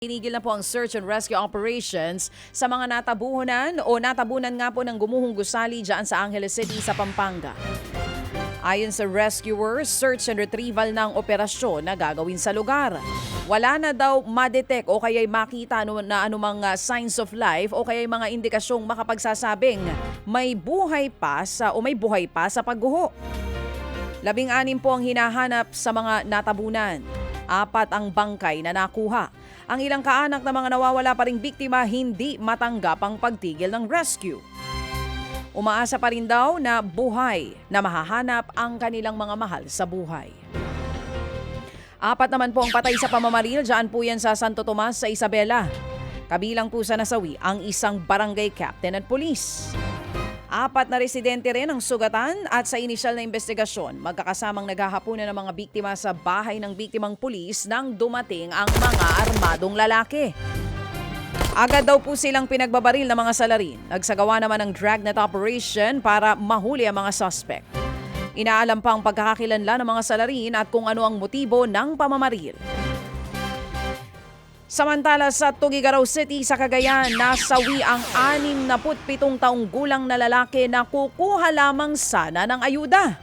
Tinigil na po ang search and rescue operations sa mga natabunan nga po ng gumuhong gusali dyan sa Angeles City sa Pampanga. Ayon sa rescuers, search and retrieval ng operasyon na gagawin sa lugar. Wala na daw ma-detect o kaya'y makita na anumang signs of life o kaya'y mga indikasyong makapagsasabing may buhay pa sa pagguho. 16 po ang hinahanap sa mga natabunan. 4 ang bangkay na nakuha. Ang ilang kaanak na mga nawawala pa ring biktima hindi matanggap ang pagtigil ng rescue. Umaasa pa rin daw na buhay na mahahanap ang kanilang mga mahal sa buhay. 4 naman po ang patay sa pamamaril, dyan po yan sa Santo Tomas sa Isabela. Kabilang po sa nasawi ang isang barangay captain at police. 4 na residente rin ang sugatan at sa inisyal na investigasyon, magkakasamang naghahaponan ng mga biktima sa bahay ng biktimang pulis nang dumating ang mga armadong lalaki. Agad daw po silang pinagbabaril ng mga salarin. Nagsagawa naman ng dragnet operation para mahuli ang mga suspect. Inaalam pa ang pagkakakilanlan ng mga salarin at kung ano ang motibo ng pamamaril. Samantala sa Tuguegarao City sa Cagayan, nasawi ang 67 taong gulang na lalaki na kukuha lamang sana ng ayuda.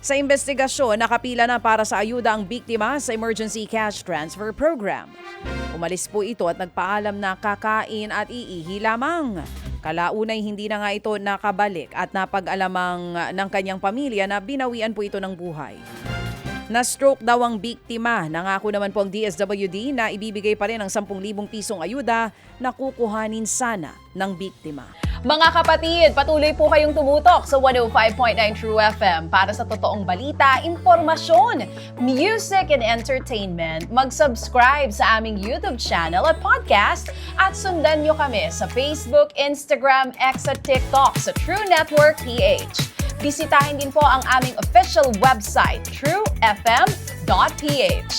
Sa investigasyon, nakapila na para sa ayuda ang biktima sa Emergency Cash Transfer Program. Umalis po ito at nagpaalam na kakain at iihi lamang. Kalaunay hindi na nga ito nakabalik at napag-alamang ng kanyang pamilya na binawian po ito ng buhay. Na-stroke daw ang biktima. Nangako naman po ang DSWD na ibibigay pa rin ang 10,000 pisong ayuda na kukuhanin sana ng biktima. Mga kapatid, patuloy po kayong tumutok sa 105.9 True FM para sa totoong balita, impormasyon, music and entertainment. Mag-subscribe sa aming YouTube channel at podcast at sundan nyo kami sa Facebook, Instagram, X at TikTok sa True Network PH. Bisitahin din po ang aming official website, truefm.ph.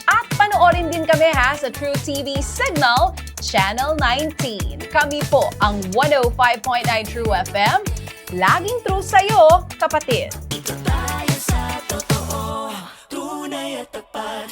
At panoorin din kami sa True TV Signal, Channel 19. Kami po ang 105.9 True FM. Laging true sa'yo, kapatid.